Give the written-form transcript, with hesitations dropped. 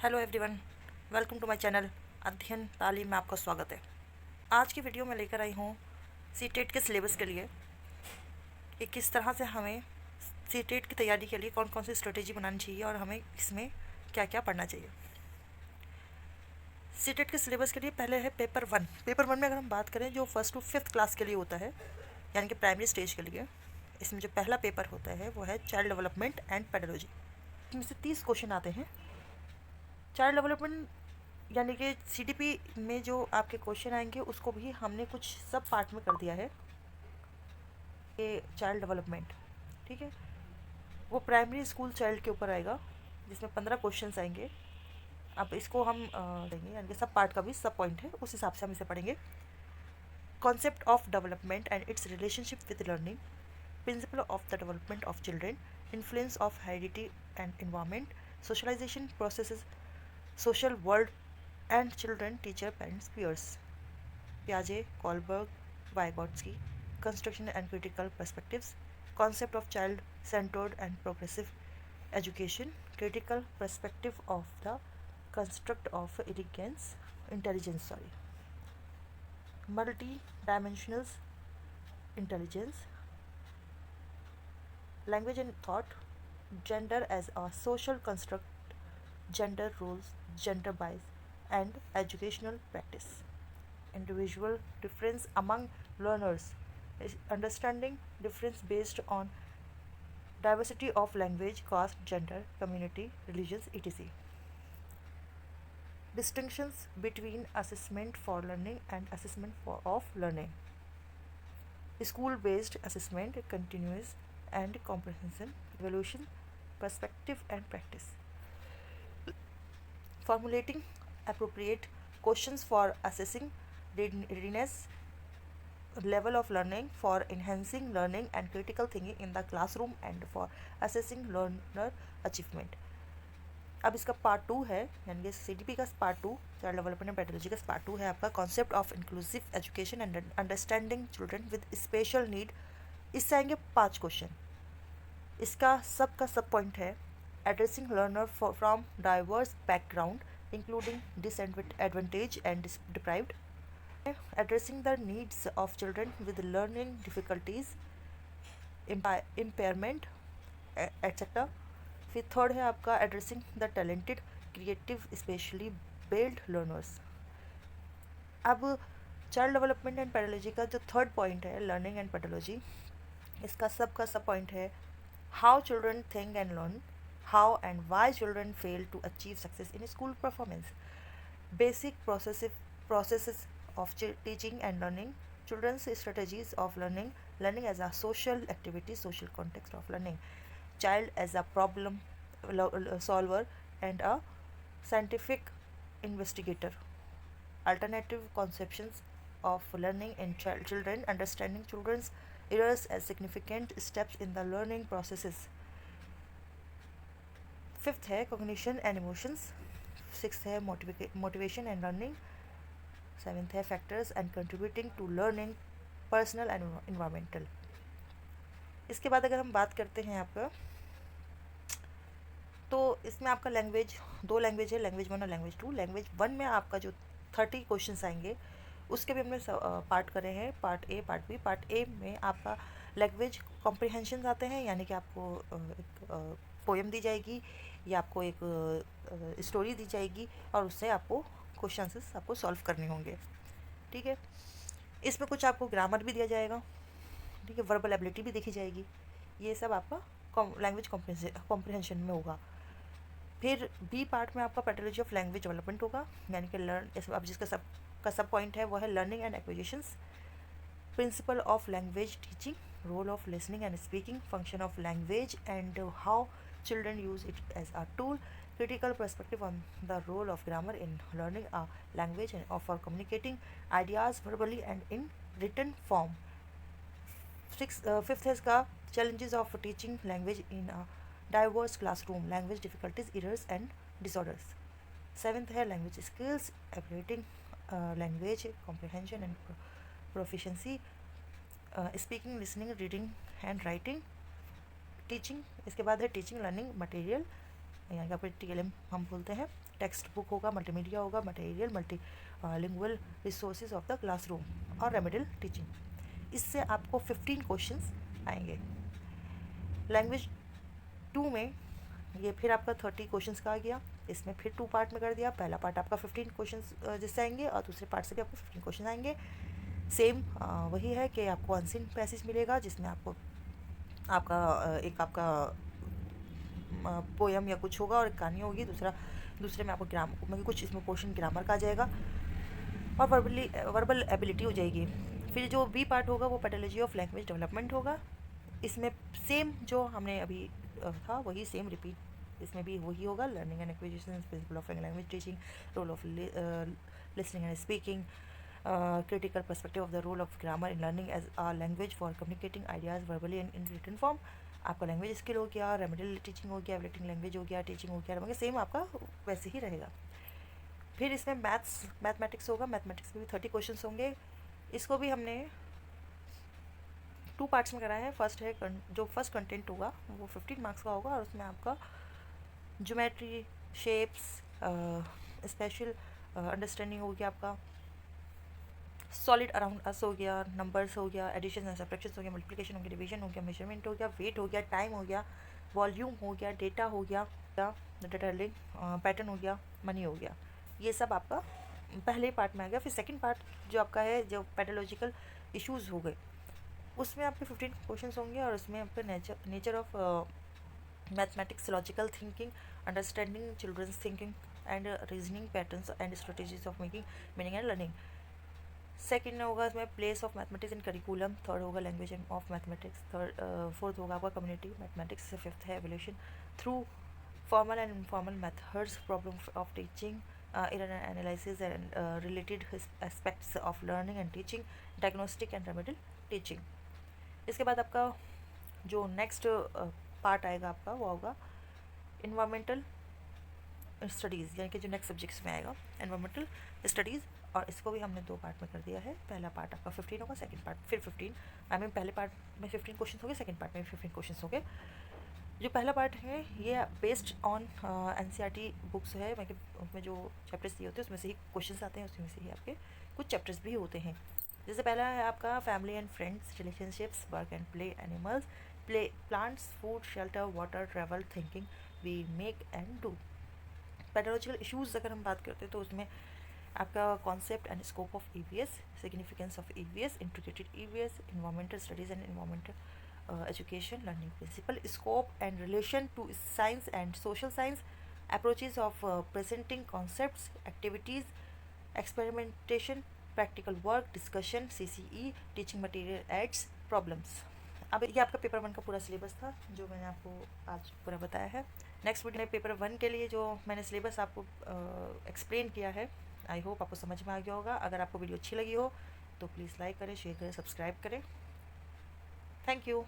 Hello everyone, welcome to my channel Adhyayan Talim में आपका स्वागत है। आज की वीडियो में लेकर आई हूँ सीटेट के सिलेबस के लिए कि किस तरह से हमें सीटेट की तैयारी के लिए कौन कौन सी स्ट्रेटेजी बनानी चाहिए और हमें इसमें क्या क्या पढ़ना चाहिए। सीटेट के सिलेबस के लिए पहले है पेपर वन में अगर हम बात करें जो फर्स्ट टू फिफ्थ क्लास के लिए होता है, यानी कि प्राइमरी स्टेज के लिए, इसमें जो पहला पेपर होता है वो है चाइल्ड डेवलपमेंट एंड पेडोलॉजी। इसमें से 30 क्वेश्चन आते हैं। चाइल्ड डेवलपमेंट यानी कि सीडीपी में जो आपके क्वेश्चन आएंगे उसको भी हमने कुछ सब पार्ट में कर दिया है। ये चाइल्ड डेवलपमेंट, ठीक है, वो प्राइमरी स्कूल चाइल्ड के ऊपर आएगा जिसमें 15 क्वेश्चंस आएंगे। अब इसको हम देंगे, यानी कि सब पार्ट का भी सब पॉइंट है, उस हिसाब से हम इसे पढ़ेंगे। Concept of development and its relationship with learning, principle of the development of children, influence of heredity and environment, socialization processes, social world and children, teacher, parents, peers. Piaget, Kohlberg, Vygotsky, construction and critical perspectives, concept of child-centered and progressive education, critical perspective of the construct of intelligence, multi-dimensional intelligence, language and thought, gender as a social construct, gender roles, gender bias, and educational practice. Individual difference among learners is understanding difference based on diversity of language, caste, gender, community, religions, etc. Distinctions between assessment for learning and assessment of learning. School based assessment, continuous and comprehension, evaluation, perspective, and practice. Formulating appropriate questions for assessing readiness, level of learning, for enhancing learning and critical thinking in the classroom, and for assessing learner achievement. अब इसका part 2 है, यानी कि CDP का part 2, child development and pedology का part 2 है आपका concept of inclusive education and understanding children with special need. इससे आएंगे 5 क्वेश्चन। इसका सब का सब पॉइंट है addressing learner from diverse background including disadvantaged and deprived, addressing the needs of children with learning difficulties, impairment, etc. फिर third है आपका addressing the talented creative specially abled learners. अब चाइल्ड डेवलपमेंट एंड पेडोलॉजी का जो third point है learning and pedology, इसका सब का सब पॉइंट है how children think and learn, how and why children fail to achieve success in school performance, basic processes of teaching and learning, children's strategies of learning, learning as a social activity, social context of learning, child as a problem solver and a scientific investigator, alternative conceptions of learning in children, understanding children's errors as significant steps in the learning processes. Fifth है cognition and emotions, sixth है motivation and learning, seventh है factors and contributing to learning, personal and environmental. इसके बाद अगर हम बात करते हैं आपका, तो इसमें आपका लैंग्वेज, 2 लैंग्वेज है, लैंग्वेज 1 और लैंग्वेज 2। लैंग्वेज 1 में आपका जो 30 क्वेश्चन आएंगे उसके भी हमने पार्ट करे हैं, part A part B. Part A में आपका लैंग्वेज कॉम्प्रिहेंशन आते हैं, यानी कि आपको एक पोएम दी जाएगी या आपको एक स्टोरी दी जाएगी और उससे आपको क्वेश्चन आंसर्स आपको सॉल्व करने होंगे, ठीक है। इसमें कुछ आपको ग्रामर भी दिया जाएगा, ठीक है, वर्बल एबिलिटी भी देखी जाएगी। ये सब आपका लैंग्वेज कॉम्प्रिहेंशन में होगा। फिर बी पार्ट में आपका पेडोलॉजी ऑफ लैंग्वेज डेवलपमेंट होगा, यानी कि लर्न, अब जिसका सब पॉइंट है वो है learning and acquisitions, principle of language teaching, role of listening and speaking, function of language and how children use it as a tool, critical perspective on the role of grammar in learning a language and for communicating ideas verbally and in written form. Fifth is का challenges of teaching language in a diverse classroom, language difficulties, errors and disorders. Seventh है language skills, evaluating language comprehension and proficiency, speaking, listening, reading and writing, teaching. इसके बाद है teaching learning material, यानी कि आपको TLM हम बोलते हैं। टेक्स्ट बुक होगा, मल्टीमीडिया होगा, material, multi lingual resources of the classroom और रेमेडियल टीचिंग। इससे आपको 15 क्वेश्चंस आएंगे। लैंग्वेज 2 में ये फिर आपका 30 क्वेश्चंस का आ गया। इसमें फिर 2 पार्ट में कर दिया। पहला पार्ट आपका 15 क्वेश्चंस जिससे आएंगे और दूसरे पार्ट से भी आपको 15 क्वेश्चन आएंगे। सेम वही है कि आपको अनसीन पैसेज मिलेगा जिसमें आपको एक आपका पोयम या कुछ होगा और एक कहानी होगी। दूसरे में आपको मतलब कुछ इसमें पोर्शन ग्रामर का आ जाएगा और वर्बल एबिलिटी हो जाएगी। फिर जो बी पार्ट होगा वो पेडोलॉजी ऑफ लैंग्वेज डेवलपमेंट होगा। इसमें सेम जो हमने अभी था वही सेम रिपीट इसमें भी वही होगा। Learning and acquisition, principle of language teaching, role of listening and speaking, critical perspective of the role of grammar in learning as a language for communicating ideas verbally and in written form। आपका language skill हो गया, remedial teaching हो गया, एवलेटिंग language हो गया, teaching हो गया, same आपका वैसे ही रहेगा। फिर इसमें मैथमेटिक्स होगा। मैथमेटिक्स में भी 30 क्वेश्चंस होंगे। इसको भी हमने 2 पार्ट्स में कराया है। फर्स्ट है जो फर्स्ट कंटेंट होगा वो 15 मार्क्स का होगा और उसमें आपका ज्योमेट्री, शेप्स, स्पेशल अंडरस्टैंडिंग हो गया, आपका सॉलिड अराउंड अस हो गया, नंबर्स हो गया, एडिशन एंड सब्ट्रैक्शन हो गया, मल्टीप्लिकेशन हो गया, डिवीजन हो गया, मेजरमेंट हो गया, वेट हो गया, टाइम हो गया, वॉल्यूम हो गया, डेटा हो गया, डेटा लिंक, पैटर्न हो गया, मनी हो गया। ये सब आपका पहले पार्ट में आ गया। फिर सेकंड पार्ट जो आपका है जो पेडोलॉजिकल इश्यूज़ हो गए उसमें आपके 15 क्वेश्चंस होंगे और उसमें आपका nature of mathematics, logical thinking, understanding childrens thinking and reasoning patterns and strategies of making meaning and learning. Second होगा इसमें place of mathematics in curriculum. Third होगा लैंग्वेज ऑफ मैथमेटिक्स। फोर्थ होगा आपका कम्युनिटी मैथमेटिक्स। फिफ्थ है evolution through formal and informal methods, problem of teaching, error analysis and related aspects of learning and teaching, diagnostic and remedial teaching। इसके बाद आपका जो next part आएगा आपका वो होगा इन्वायरमेंटल स्टडीज़, यानी कि जो नेक्स्ट सब्जेक्ट्स में आएगा इन्वायरमेंटल स्टडीज़। और इसको भी हमने 2 पार्ट में कर दिया है। पहला पार्ट आपका 15 होगा, सेकंड पार्ट फिर 15 पहले पार्ट में 15 क्वेश्चन हो गए, सेकंड पार्ट में 15 क्वेश्चन हो गए। जो पहला पार्ट है ये बेस्ड ऑन NCERT बुक्स है, मतलब उसमें जो चैप्टर्स दिए होते हैं उसमें से ही क्वेश्चन आते हैं, उसमें से ही आपके कुछ चैप्टर्स भी होते हैं। जैसे पहला है आपका family and friends, relationships, work and play, animals, plants, food, shelter, water, travel, thinking, we make and do. Pedological issues अगर हम बात करते हैं तो उसमें आपका concept and scope of EVS, significance of EVS, integrated EVS, environmental studies and environmental education, learning principle, scope and relation to science and social science, approaches of presenting concepts, activities, experimentation, practical work, discussion, CCE, teaching material aids, problems। अब ये आपका paper 1 का पूरा syllabus था जो मैंने आपको आज पूरा बताया है। नेक्स्ट वीडियो में पेपर 1 के लिए जो मैंने सिलेबस आपको एक्सप्लेन किया है, आई होप आपको समझ में आ गया होगा। अगर आपको वीडियो अच्छी लगी हो तो प्लीज़ लाइक करें, शेयर करें, सब्सक्राइब करें। Thank you.